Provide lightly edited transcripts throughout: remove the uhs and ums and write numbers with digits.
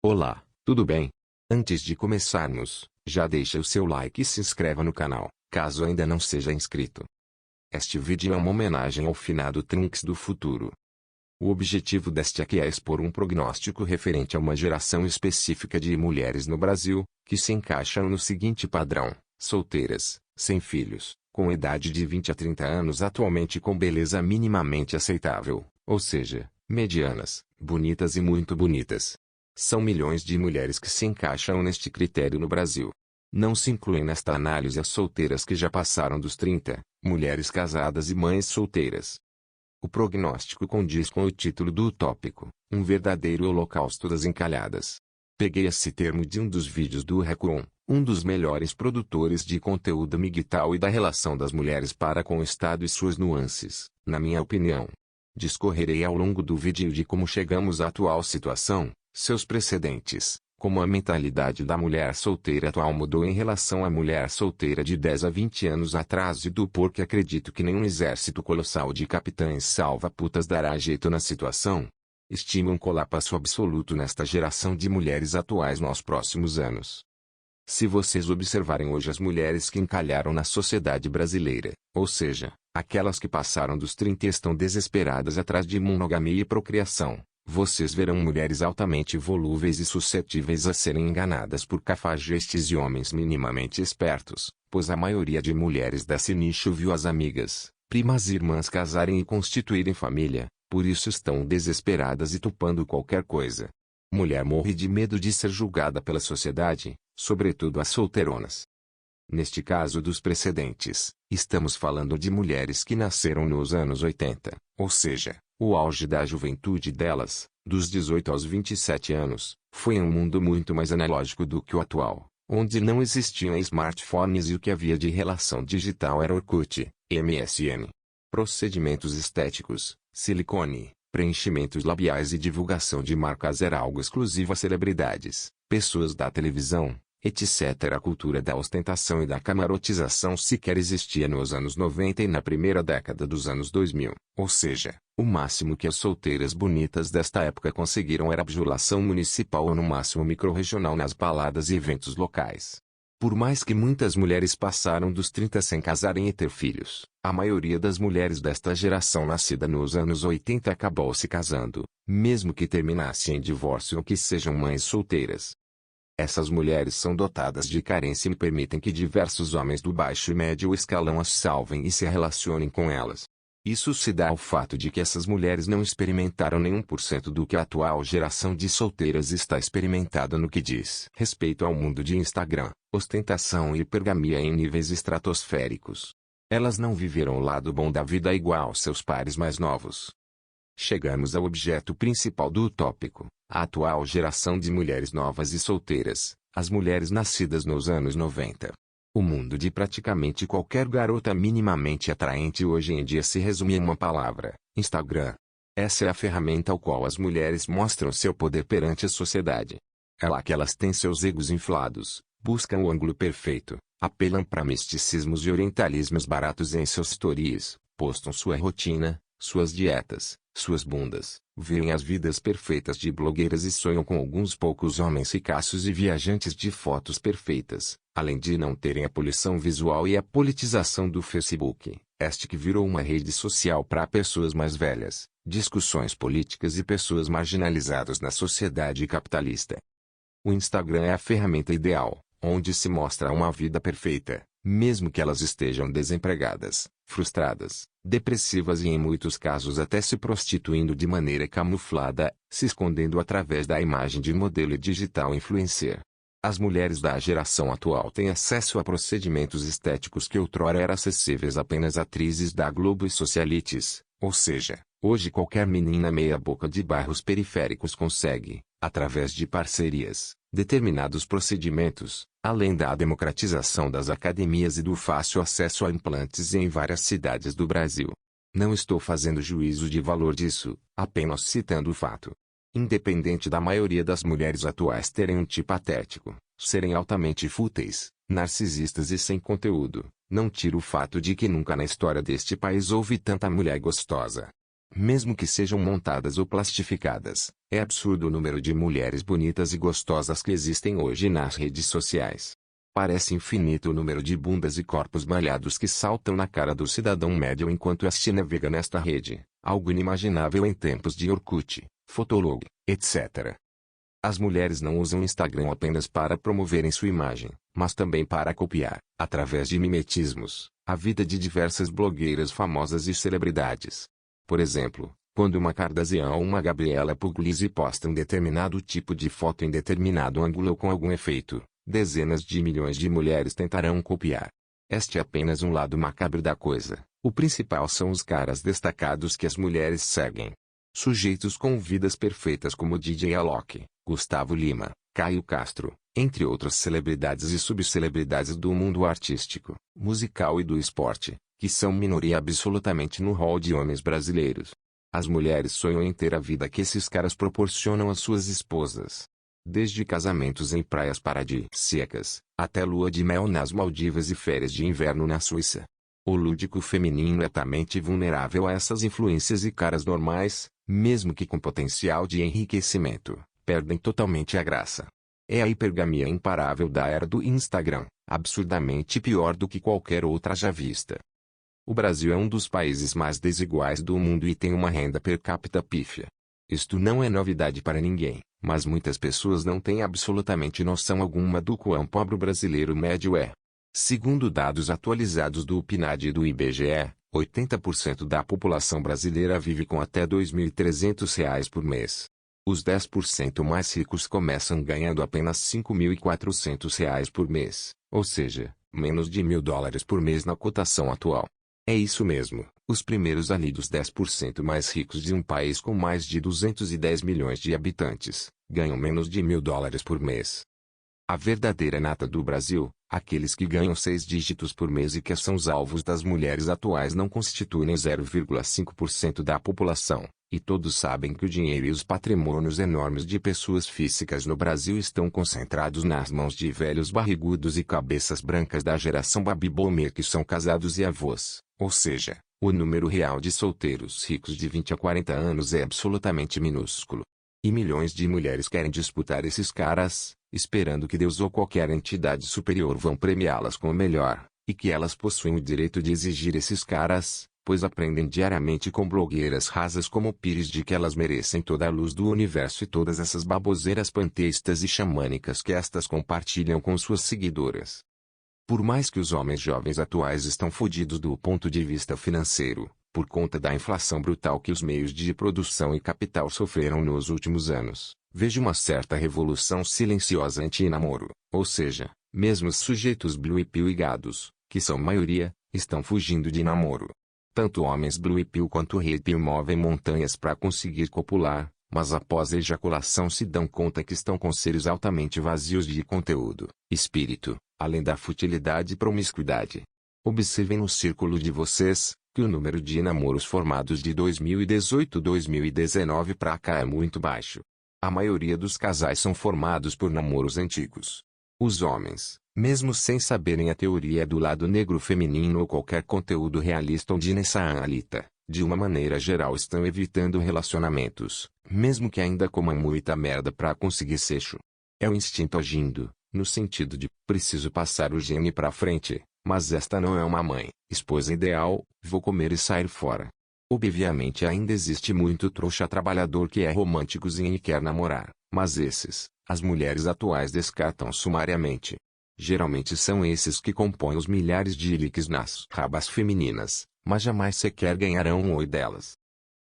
Olá, tudo bem? Antes de começarmos, já deixa o seu like e se inscreva no canal, caso ainda não seja inscrito. Este vídeo é uma homenagem ao finado Trunks do futuro. O objetivo deste aqui é expor um prognóstico referente a uma geração específica de mulheres no Brasil, que se encaixam no seguinte padrão: solteiras, sem filhos, com idade de 20 a 30 anos atualmente com beleza minimamente aceitável, ou seja, medianas, bonitas e muito bonitas. São milhões de mulheres que se encaixam neste critério no Brasil. Não se incluem nesta análise as solteiras que já passaram dos 30, mulheres casadas e mães solteiras. O prognóstico condiz com o título do tópico, um verdadeiro holocausto das encalhadas. Peguei esse termo de um dos vídeos do Recon, um dos melhores produtores de conteúdo migtal e da relação das mulheres para com o Estado e suas nuances, na minha opinião. Discorrerei ao longo do vídeo de como chegamos à atual situação, seus precedentes, como a mentalidade da mulher solteira atual mudou em relação à mulher solteira de 10 a 20 anos atrás e do porquê acredito que nenhum exército colossal de capitães salva-putas dará jeito na situação. Estimo um colapso absoluto nesta geração de mulheres atuais nos próximos anos. Se vocês observarem hoje as mulheres que encalharam na sociedade brasileira, ou seja, aquelas que passaram dos 30 e estão desesperadas atrás de monogamia e procriação, vocês verão mulheres altamente volúveis e suscetíveis a serem enganadas por cafajestes e homens minimamente espertos, pois a maioria de mulheres desse nicho viu as amigas, primas e irmãs casarem e constituírem família, por isso estão desesperadas e topando qualquer coisa. Mulher morre de medo de ser julgada pela sociedade, sobretudo as solteironas. Neste caso dos precedentes, estamos falando de mulheres que nasceram nos anos 80, ou seja, o auge da juventude delas, dos 18 aos 27 anos, foi em um mundo muito mais analógico do que o atual, onde não existiam smartphones e o que havia de relação digital era Orkut, MSN. Procedimentos estéticos, silicone, preenchimentos labiais e divulgação de marcas era algo exclusivo a celebridades, pessoas da televisão, etc. A cultura da ostentação e da camarotização sequer existia nos anos 90 e na primeira década dos anos 2000, ou seja, o máximo que as solteiras bonitas desta época conseguiram era bajulação municipal ou no máximo microrregional nas baladas e eventos locais. Por mais que muitas mulheres passaram dos 30 sem casarem e ter filhos, a maioria das mulheres desta geração nascida nos anos 80 acabou se casando, mesmo que terminasse em divórcio ou que sejam mães solteiras. Essas mulheres são dotadas de carência e permitem que diversos homens do baixo e médio escalão as salvem e se relacionem com elas. Isso se dá ao fato de que essas mulheres não experimentaram nem 1% do que a atual geração de solteiras está experimentada no que diz respeito ao mundo de Instagram, ostentação e hipergamia em níveis estratosféricos. Elas não viveram o lado bom da vida igual aos seus pares mais novos. Chegamos ao objeto principal do tópico, a atual geração de mulheres novas e solteiras, as mulheres nascidas nos anos 90. O mundo de praticamente qualquer garota minimamente atraente hoje em dia se resume em uma palavra: Instagram. Essa é a ferramenta ao qual as mulheres mostram seu poder perante a sociedade. É lá que elas têm seus egos inflados, buscam o ângulo perfeito, apelam para misticismos e orientalismos baratos em seus stories, postam sua rotina, suas dietas, suas bundas, veem as vidas perfeitas de blogueiras e sonham com alguns poucos homens ricaços e viajantes de fotos perfeitas, além de não terem a poluição visual e a politização do Facebook, este que virou uma rede social para pessoas mais velhas, discussões políticas e pessoas marginalizadas na sociedade capitalista. O Instagram é a ferramenta ideal, onde se mostra uma vida perfeita, mesmo que elas estejam desempregadas, frustradas, depressivas e em muitos casos até se prostituindo de maneira camuflada, se escondendo através da imagem de modelo e digital influencer. As mulheres da geração atual têm acesso a procedimentos estéticos que outrora eram acessíveis apenas a atrizes da Globo e socialites, ou seja, hoje qualquer menina meia-boca de bairros periféricos consegue, através de parcerias, determinados procedimentos, além da democratização das academias e do fácil acesso a implantes em várias cidades do Brasil. Não estou fazendo juízo de valor disso, apenas citando o fato. Independente da maioria das mulheres atuais terem um tipo patético, serem altamente fúteis, narcisistas e sem conteúdo, não tira o fato de que nunca na história deste país houve tanta mulher gostosa. mesmo que sejam montadas ou plastificadas. É absurdo o número de mulheres bonitas e gostosas que existem hoje nas redes sociais. Parece infinito o número de bundas e corpos malhados que saltam na cara do cidadão médio enquanto este navega nesta rede, algo inimaginável em tempos de Orkut, Fotolog, etc. As mulheres não usam Instagram apenas para promoverem sua imagem, mas também para copiar, através de mimetismos, a vida de diversas blogueiras famosas e celebridades. Por exemplo, quando uma Kardashian ou uma Gabriela Pugliese postam determinado tipo de foto em determinado ângulo ou com algum efeito, dezenas de milhões de mulheres tentarão copiar. Este é apenas um lado macabro da coisa. O principal são os caras destacados que as mulheres seguem. Sujeitos com vidas perfeitas como DJ Alok, Gustavo Lima, Caio Castro, entre outras celebridades e subcelebridades do mundo artístico, musical e do esporte, que são minoria absolutamente no rol de homens brasileiros. As mulheres sonham em ter a vida que esses caras proporcionam às suas esposas. Desde casamentos em praias paradisíacas, até lua de mel nas Maldivas e férias de inverno na Suíça. O lúdico feminino é altamente vulnerável a essas influências e caras normais, mesmo que com potencial de enriquecimento, perdem totalmente a graça. É a hipergamia imparável da era do Instagram, absurdamente pior do que qualquer outra já vista. O Brasil é um dos países mais desiguais do mundo e tem uma renda per capita pífia. Isto não é novidade para ninguém, mas muitas pessoas não têm absolutamente noção alguma do quão pobre o brasileiro médio é. Segundo dados atualizados do PNAD e do IBGE, 80% da população brasileira vive com até R$ 2.300 por mês. Os 10% mais ricos começam ganhando apenas R$ 5.400 por mês, ou seja, menos de $1.000 por mês na cotação atual. É isso mesmo, os primeiros ali dos 10% mais ricos de um país com mais de 210 milhões de habitantes, ganham menos de $1.000 por mês. A verdadeira nata do Brasil, aqueles que ganham 6 dígitos por mês e que são os alvos das mulheres atuais não constituem 0,5% da população, e todos sabem que o dinheiro e os patrimônios enormes de pessoas físicas no Brasil estão concentrados nas mãos de velhos barrigudos e cabeças brancas da geração Baby Boomer que são casados e avós, ou seja, o número real de solteiros ricos de 20 a 40 anos é absolutamente minúsculo. E milhões de mulheres querem disputar esses caras, esperando que Deus ou qualquer entidade superior vão premiá-las com o melhor, e que elas possuem o direito de exigir esses caras, pois aprendem diariamente com blogueiras rasas como Pires de que elas merecem toda a luz do universo e todas essas baboseiras panteístas e xamânicas que estas compartilham com suas seguidoras. Por mais que os homens jovens atuais estão fodidos do ponto de vista financeiro, por conta da inflação brutal que os meios de produção e capital sofreram nos últimos anos, vejo uma certa revolução silenciosa anti-namoro, ou seja, mesmo os sujeitos blue pill e gados, que são maioria, estão fugindo de namoro. Tanto homens blue pill quanto red pill movem montanhas para conseguir copular, mas após a ejaculação se dão conta que estão com seres altamente vazios de conteúdo, espírito, além da futilidade e promiscuidade. Observem no círculo de vocês, que o número de namoros formados de 2018-2019 para cá é muito baixo. A maioria dos casais são formados por namoros antigos. Os homens, mesmo sem saberem a teoria do lado negro feminino ou qualquer conteúdo realista ou de nessa analita, de uma maneira geral estão evitando relacionamentos, mesmo que ainda comam muita merda para conseguir sexo. É o instinto agindo, no sentido de, preciso passar o gene para frente. Mas esta não é uma mãe, esposa ideal, vou comer e sair fora. Obviamente ainda existe muito trouxa trabalhador que é românticozinho e quer namorar, mas esses, as mulheres atuais descartam sumariamente. Geralmente são esses que compõem os milhares de likes nas rabas femininas, mas jamais sequer ganharão um oi delas.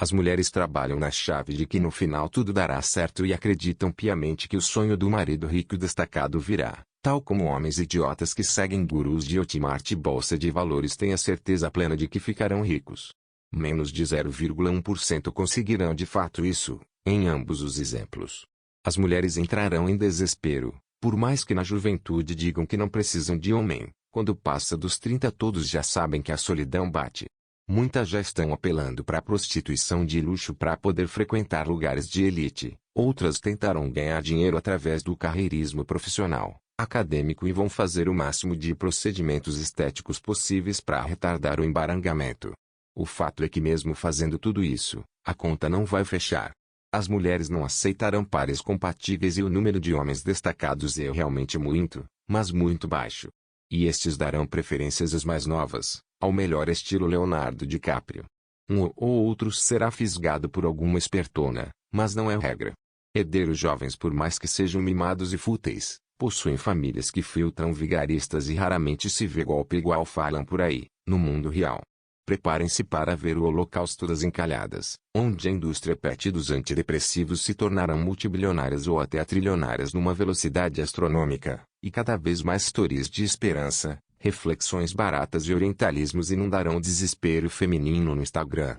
As mulheres trabalham na chave de que no final tudo dará certo e acreditam piamente que o sonho do marido rico destacado virá. Tal como homens idiotas que seguem gurus de Hotmart e bolsa de valores têm a certeza plena de que ficarão ricos. Menos de 0,1% conseguirão de fato isso, em ambos os exemplos. As mulheres entrarão em desespero, por mais que na juventude digam que não precisam de homem, quando passa dos 30 todos já sabem que a solidão bate. Muitas já estão apelando para a prostituição de luxo para poder frequentar lugares de elite, outras tentarão ganhar dinheiro através do carreirismo profissional, acadêmico e vão fazer o máximo de procedimentos estéticos possíveis para retardar o embarangamento. O fato é que mesmo fazendo tudo isso, a conta não vai fechar. As mulheres não aceitarão pares compatíveis e o número de homens destacados é realmente muito, mas muito baixo. E estes darão preferências às mais novas, ao melhor estilo Leonardo DiCaprio. Um ou outro será fisgado por alguma espertona, mas não é regra. Herdeiros jovens, por mais que sejam mimados e fúteis, possuem famílias que filtram vigaristas e raramente se vê golpe igual falam por aí, no mundo real. Preparem-se para ver o holocausto das encalhadas, onde a indústria pet dos antidepressivos se tornarão multibilionárias ou até trilionárias numa velocidade astronômica, e cada vez mais histórias de esperança, reflexões baratas e orientalismos inundarão o desespero feminino no Instagram.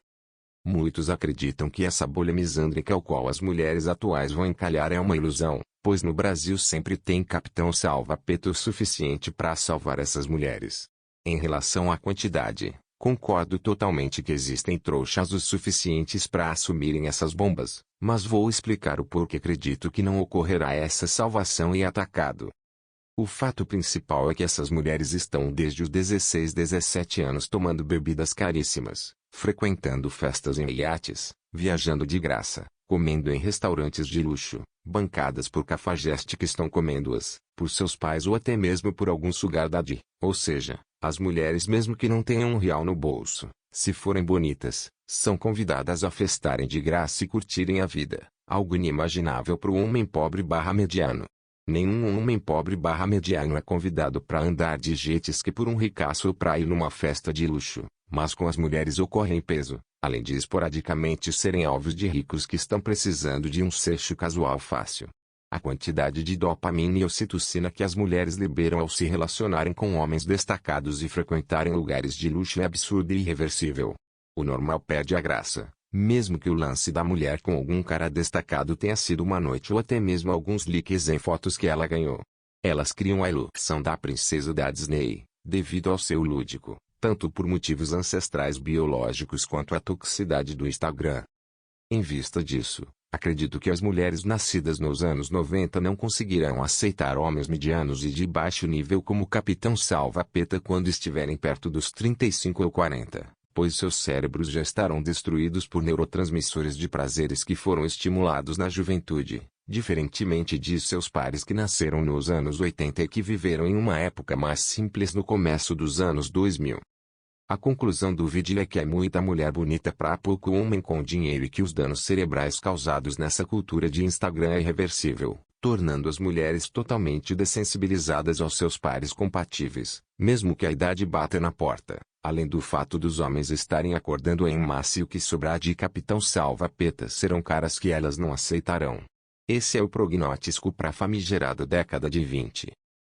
Muitos acreditam que essa bolha misândrica ao qual as mulheres atuais vão encalhar é uma ilusão, pois no Brasil sempre tem capitão salva-peta o suficiente para salvar essas mulheres. Em relação à quantidade, concordo totalmente que existem trouxas o suficientes para assumirem essas bombas, mas vou explicar o porquê acredito que não ocorrerá essa salvação e atacado. O fato principal é que essas mulheres estão desde os 16, 17 anos tomando bebidas caríssimas, frequentando festas em iates, viajando de graça, comendo em restaurantes de luxo, bancadas por cafajeste que estão comendo-as, por seus pais ou até mesmo por algum sugar daddy, ou seja, as mulheres mesmo que não tenham R$ 1 no bolso, se forem bonitas, são convidadas a festarem de graça e curtirem a vida, algo inimaginável para o homem pobre/mediano. Nenhum homem pobre/mediano é convidado para andar de jet ski por um ricaço ou para ir numa festa de luxo, mas com as mulheres ocorre em peso, além de esporadicamente serem alvos de ricos que estão precisando de um sexo casual fácil. A quantidade de dopamina e ocitocina que as mulheres liberam ao se relacionarem com homens destacados e frequentarem lugares de luxo é absurda e irreversível. O normal perde a graça. Mesmo que o lance da mulher com algum cara destacado tenha sido uma noite ou até mesmo alguns likes em fotos que ela ganhou. Elas criam a ilusão da princesa da Disney, devido ao seu lúdico, tanto por motivos ancestrais biológicos quanto à toxicidade do Instagram. Em vista disso, acredito que as mulheres nascidas nos anos 90 não conseguirão aceitar homens medianos e de baixo nível como Capitão Salva-Peta quando estiverem perto dos 35 ou 40. Pois seus cérebros já estarão destruídos por neurotransmissores de prazeres que foram estimulados na juventude, diferentemente de seus pares que nasceram nos anos 80 e que viveram em uma época mais simples no começo dos anos 2000. A conclusão do vídeo é que há muita mulher bonita para pouco homem com dinheiro e que os danos cerebrais causados nessa cultura de Instagram é irreversível, tornando as mulheres totalmente dessensibilizadas aos seus pares compatíveis, mesmo que a idade bata na porta. Além do fato dos homens estarem acordando em massa e o que sobrar de Capitão Salva-Peta serão caras que elas não aceitarão. Esse é o prognóstico para a famigerada década de 20.